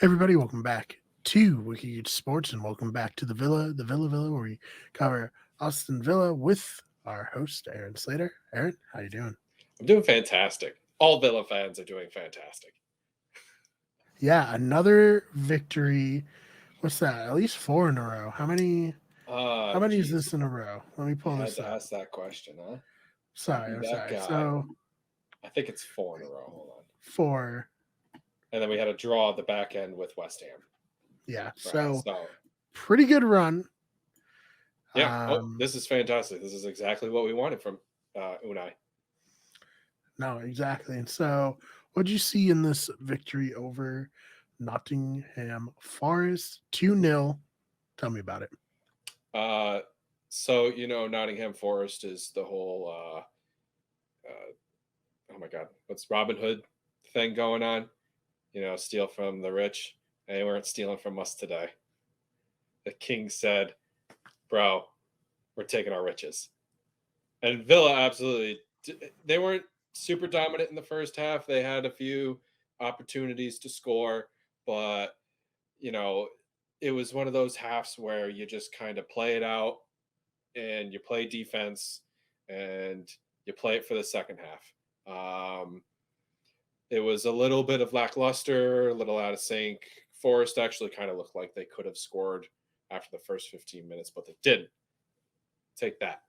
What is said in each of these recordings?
Everybody, welcome back to Wiki Sports, and welcome back to the Villa, where we cover Aston Villa with our host Aaron Slater. Aaron, how you doing? I'm doing fantastic. All Villa fans are doing fantastic. Yeah, another victory. What's that? At least four in a row. How many? How many is Geez, this in a row? Let me you pull had this to up. ask that question, huh? I'll Sorry, be I'm that sorry. guy. So I think it's 4 in a row. Hold on. four. And then we had a draw at the back end with West Ham. Yeah. Right. So So, pretty good run. yeah. Oh, Um, this is fantastic. This is exactly what we wanted from Unai. no, exactly. And so, what did you see in this victory over Nottingham Forest? 2-0. Tell me about it. Uh, so, Nottingham Forest is the whole, oh my God, what's Robin Hood thing going on? Steal from the rich. They weren't stealing from us today. The king said, bro, we're taking our riches. And Villa absolutely, they weren't super dominant in the first half. They had a few opportunities to score, but, you know, it was one of those halves where you just kind of play it out and you play defense and you play it for the second half. It was a little bit of lackluster, a little out of sync. Forest actually kind of looked like they could have scored after the first 15 minutes, but they didn't. Take that.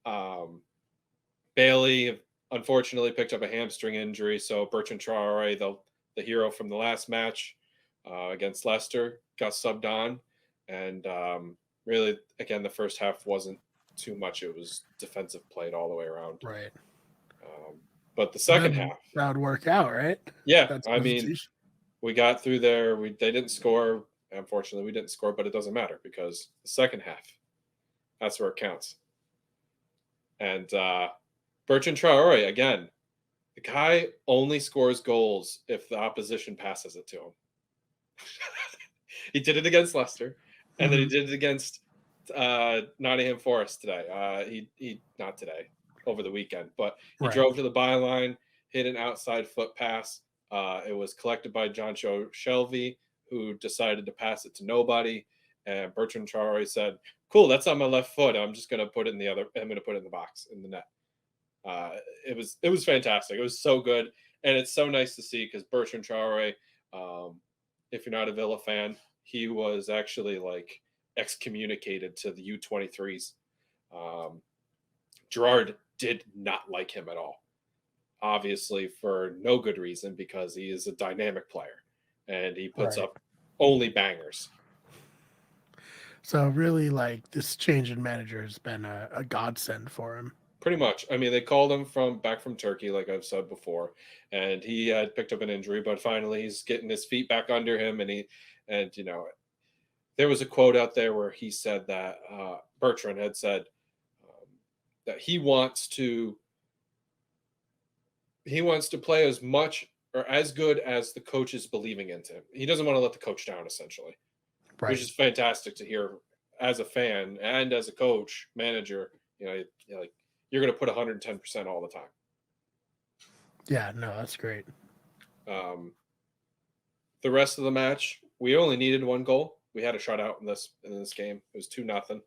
Um, Bailey unfortunately picked up a hamstring injury, so Bertrand Traore, the hero from the last match against Leicester, got subbed on, and really, again, the first half wasn't too much. It was defensive played all the way around. Right. But the second That, half, that would work out, right? yeah, That I mean, substitution. we got through there. They didn't score. Unfortunately, we didn't score, but it doesn't matter because the second half, that's where it counts. And Bertrand Traore, again, the guy only scores goals if the opposition passes it to him. He did it against Leicester, and then he did it against Nottingham Forest today. He not today, over the weekend, but he Right. drove to the byline, hit an outside foot pass. It was collected by John Shelvey, who decided to pass it to nobody. And Bertrand Traore said, "Cool, that's on my left foot. I'm just going to put it in the other. I'm going to put it in the box in the net." It was fantastic. It was so good, and it's so nice to see because Bertrand Traore, if you're not a Villa fan, he was actually like excommunicated to the U23s. Gerard did not like him at all, obviously for no good reason because he is a dynamic player and he puts Right. up only bangers. So really, like this change in manager has been a godsend for him. Pretty much. I mean, they called him back from Turkey, like I've said before, and he had picked up an injury, but finally he's getting his feet back under him, and there was a quote out there where he said that Bertrand had said that he wants to play as much or as good as the coach is believing into him. He doesn't want to let the coach down, essentially, which Right. is fantastic to hear as a fan and as a coach, manager. Like you're going to put 110% all the time. Yeah. No, that's great. The rest of the match, we only needed one goal. We had a shutout in this game. It was 2-0.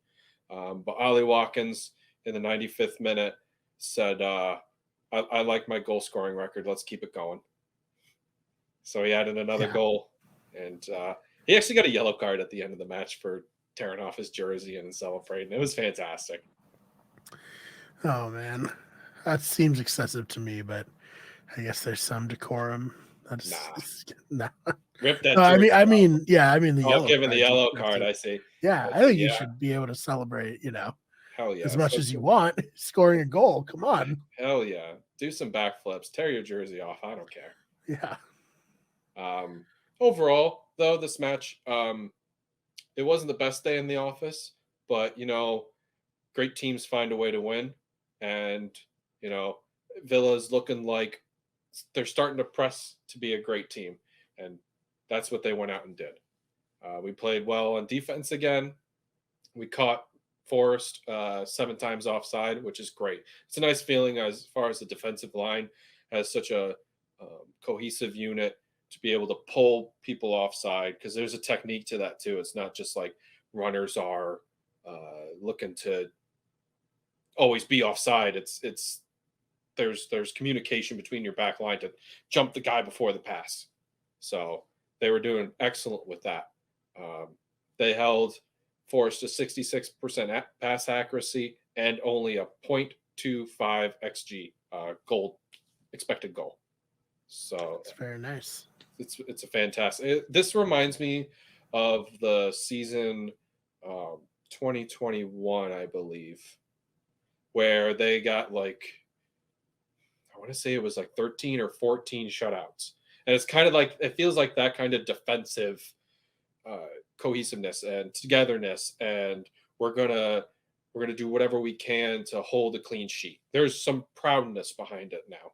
But Ollie Watkins in the 95th minute said, I like my goal scoring record. Let's keep it going. So he added another goal, and he actually got a yellow card at the end of the match for tearing off his jersey and celebrating. It was fantastic. Oh man, that seems excessive to me, but I guess there's some decorum. Nah. Rip that No, jersey I off. mean, yeah, I mean the Oh, yellow given the card's yellow card, excessive. I see. Yeah, I think you should be able to celebrate. Hell yeah. As much as you want, scoring a goal. Come on. Hell yeah. Do some backflips. Tear your jersey off. I don't care. Yeah. Overall, though, this match, it wasn't the best day in the office, but, great teams find a way to win. And, Villa's looking like they're starting to press to be a great team. And that's what they went out and did. We played well on defense again. We caught Forest 7 times offside, which is great. It's a nice feeling as far as the defensive line has such a cohesive unit. to be able to pull people offside, because there's a technique to that too. It's not just like runners are looking to always be offside. It's there's communication between your back line to jump the guy before the pass. So they were doing excellent with that. Um, they held Forest to 66% pass accuracy and only a 0.25 xg goal expected goal. So It's very nice. it's a fantastic. This reminds me of the season 2021, I believe, where they got like, I want to say it was like 13 or 14 shutouts, and it's kind of like, it feels like that kind of defensive uh, cohesiveness and togetherness, and we're gonna we're gonna do whatever we can to hold a clean sheet. There's some proudness behind it now.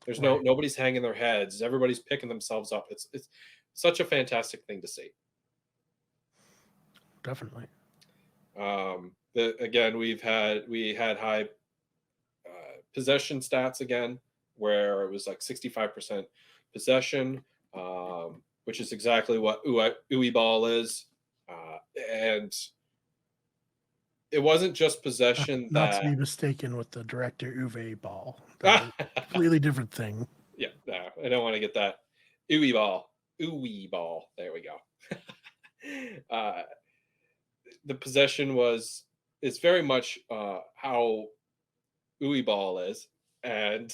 There's Right. nobody's hanging their heads. Everybody's picking themselves up. It's such a fantastic thing to see. Definitely. Again, we had high possession stats again, where it was like 65% possession, which is exactly what Uwe ball is, and it wasn't just possession Not to that. be mistaken with the director Uwe Ball. That is a completely different thing. Yeah, no, I don't want to get that Uwe ball. There we go. uh, the possession was it's very much how Uwe ball is, and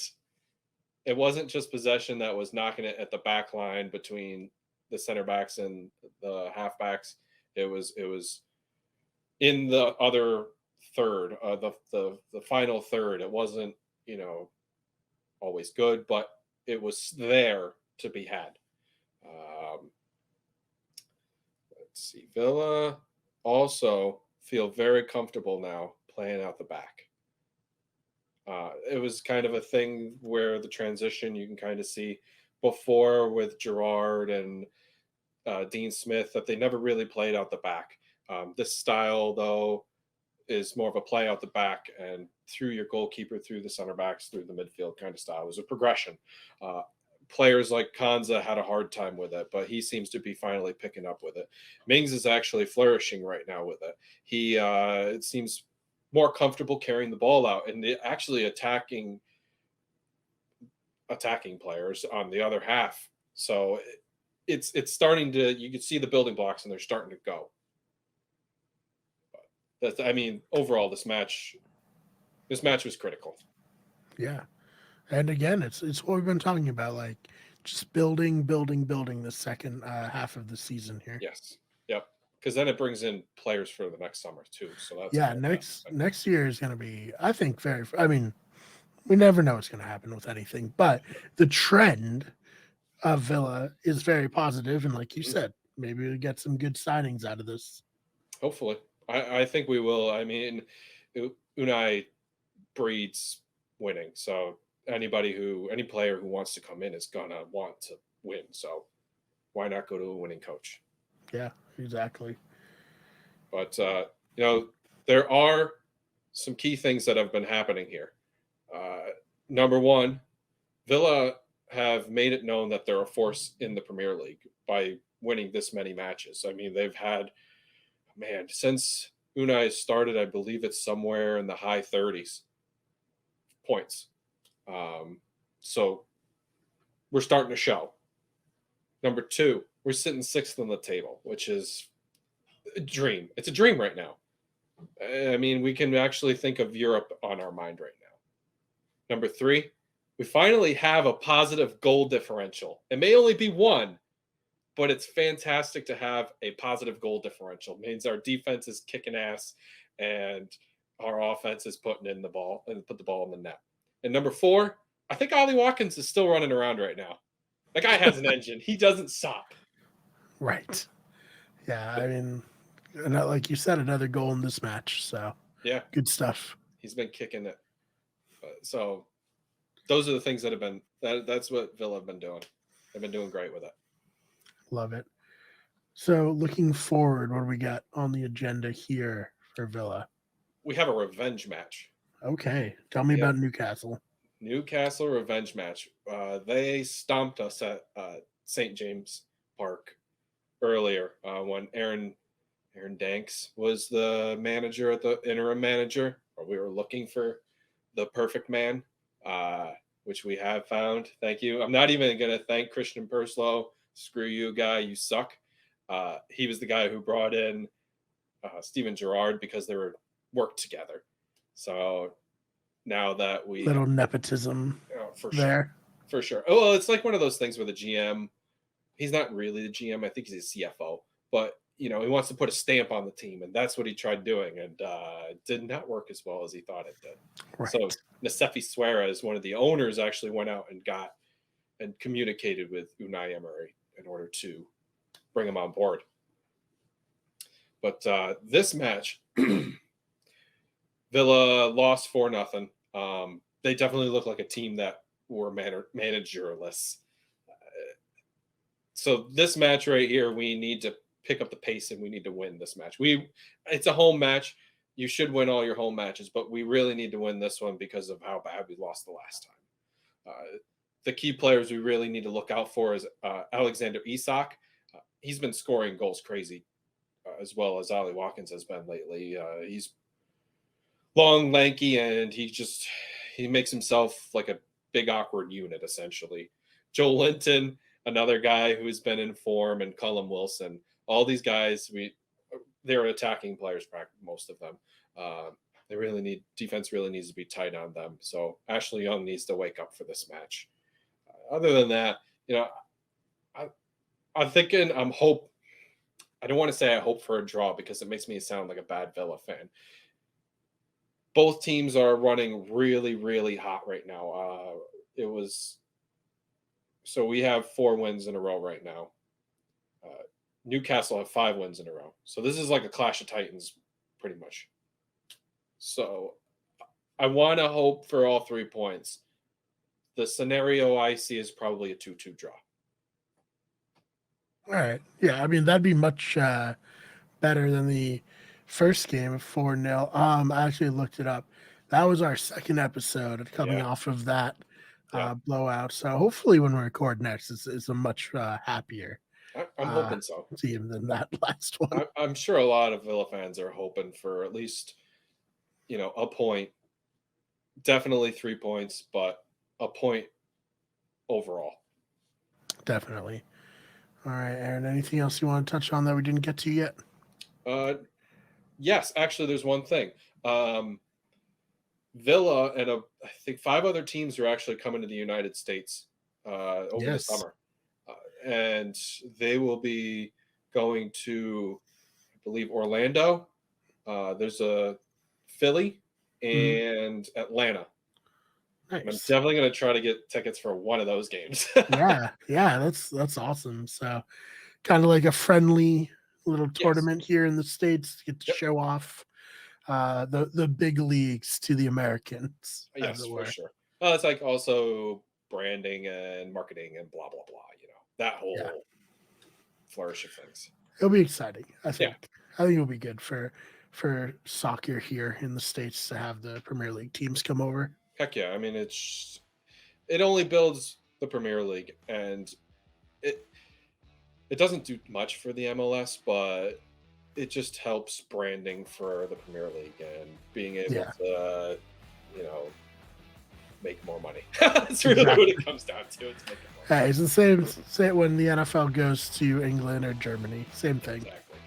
it wasn't just possession that was knocking it at the back line between the center backs and the halfbacks. It was in the other third, the final third. It wasn't, you know, always good, but it was there to be had. Um, let's see, Villa also feel very comfortable now playing out the back. It was kind of a thing where the transition you can kind of see before with Gerard and Dean Smith, that they never really played out the back. This style, though, is more of a play out the back and through your goalkeeper, through the center backs, through the midfield kind of style. It was a progression. Uh, Players like Kanza had a hard time with it, but he seems to be finally picking up with it. Mings is actually flourishing right now with it. He it seems more comfortable carrying the ball out and actually attacking players on the other half. So it's starting to, you can see the building blocks and they're starting to go. That's, I mean, overall, this match was critical. Yeah. And again, it's what we've been talking about, like just building the second half of the season here. Yes. Yep. Because then it brings in players for the next summer too. So that's a Yeah, fantastic thing. next year is going to be, I think, very. I mean, we never know what's going to happen with anything, but the trend of Villa is very positive, and like you Mhm. said, maybe we get some good signings out of this. Hopefully, I think we will. I mean, Unai breeds winning, so any player who wants to come in is gonna want to win. So why not go to a winning coach? Yeah, exactly. But you know, there are some key things that have been happening here. Uh, Number one, Villa have made it known that they're a force in the Premier League by winning this many matches. I mean, they've had, man, since Unai started, I believe it's somewhere in the high 30s points. Um, so we're starting to show. Number two, we're sitting sixth on the table, which is a dream. It's a dream right now. I mean, we can actually think of Europe on our mind right now. Number three, we finally have a positive goal differential. It may only be one, but it's fantastic to have a positive goal differential. It means our defense is kicking ass and our offense is putting in the ball and put the ball in the net. And number four, I think Ollie Watkins is still running around right now. That guy has an engine. He doesn't stop. Right. Yeah, I mean, and like you said, another goal in this match. So Yeah, good stuff. he's been kicking it. So those are the things that have been that's what Villa have been doing. They've been doing great with it. Love it. So looking forward, what do we got on the agenda here for Villa? We have a revenge match. Okay, tell me Yep. about Newcastle. Newcastle revenge match. They stomped us at St. James Park earlier when Aaron Danks was the manager at the interim manager, or we were looking for the perfect man, uh, which we have found. Thank you. I'm not even going to thank Christian Perslow. Screw you, guy. You suck. He was the guy who brought in Steven Gerrard because they were worked together. So now that we Little nepotism for there. sure, for sure. Oh, well, it's like one of those things where the GM, he's not really the GM. I think he's a CFO, but he wants to put a stamp on the team, and that's what he tried doing, and it did not work as well as he thought it did. Right. So Nasefi Suarez, one of the owners, actually went out and communicated with Unai Emery in order to bring him on board. But this match, Villa lost 4-0. They definitely look like a team that were managerless. So this match right here, we need to pick up the pace and we need to win this match. It's a home match. You should win all your home matches, but we really need to win this one because of how bad we lost the last time. The key players we really need to look out for is Alexander Isak. He's been scoring goals crazy, as well as Ollie Watkins has been lately. He's long, lanky, and he makes himself like a big awkward unit essentially. Joe Linton, another guy who's been in form, and Cullum Wilson. All these guys, they're attacking players, most of them. Defense really needs to be tight on them. So Ashley Young needs to wake up for this match. Other than that, I'm thinking I don't want to say I hope for a draw because it makes me sound like a bad Villa fan. Both teams are running really, really hot right now. So we have 4 wins in a row right now. Newcastle have 5 wins in a row. So this is like a clash of titans, pretty much. So I want to hope for all 3 points. The scenario I see is probably a 2-2 draw. All right. Yeah, I mean, that'd be much better than the first game of 4-0. I actually looked it up. That was our second episode coming off of that blowout. So hopefully when we record next, it's a much happier I'm hoping so. team than that last one. I'm sure a lot of Villa fans are hoping for at least, a point. Definitely 3 points, but a point overall. Definitely. All right, Aaron, anything else you want to touch on that we didn't get to yet? Yes, actually, there's one thing. Villa and I think 5 other teams are actually coming to the United States over the summer. And they will be going to, I believe, Orlando. There's a Philly and Atlanta. Nice. And I'm definitely going to try to get tickets for one of those games. yeah, that's awesome. So kind of like a friendly little tournament here in the States to get to show off the big leagues to the Americans. Yes, for sure. Well, it's like also branding and marketing and blah, blah, blah, that whole flourish of things. It'll be exciting. I think it'll be good for soccer here in the States to have the Premier League teams come over. Heck yeah. I mean, it only builds the Premier League, and it doesn't do much for the MLS, but it just helps branding for the Premier League and being able to, make more money. That's really what it comes down to. It's making more money. It's the same when the NFL goes to England or Germany. Same thing. Exactly.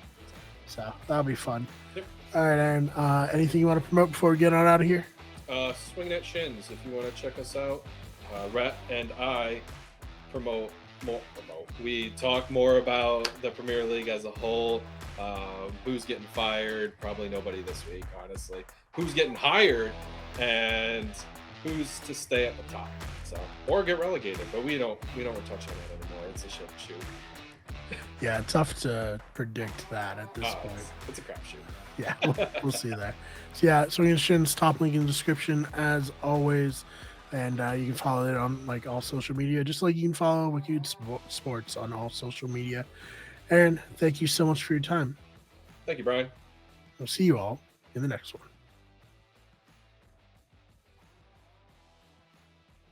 So that'll be fun. Yep. All right, Aaron. Anything you want to promote before we get on out of here? Swing That Shins. If you want to check us out, Rhett and I promote. We talk more about the Premier League as a whole. Who's getting fired? Probably nobody this week, honestly. Who's getting hired? And who's to stay at the top? So, or get relegated, but we don't touch on that anymore. It's a shit shoot. Yeah, tough to predict that at this point. It's a crapshoot. Yeah, we'll see that. So yeah, Swing and Shins, top link in the description as always, and you can follow it on like all social media, just like you can follow Wicked Sports on all social media. Aaron, thank you so much for your time. Thank you, Brian. We'll see you all in the next one.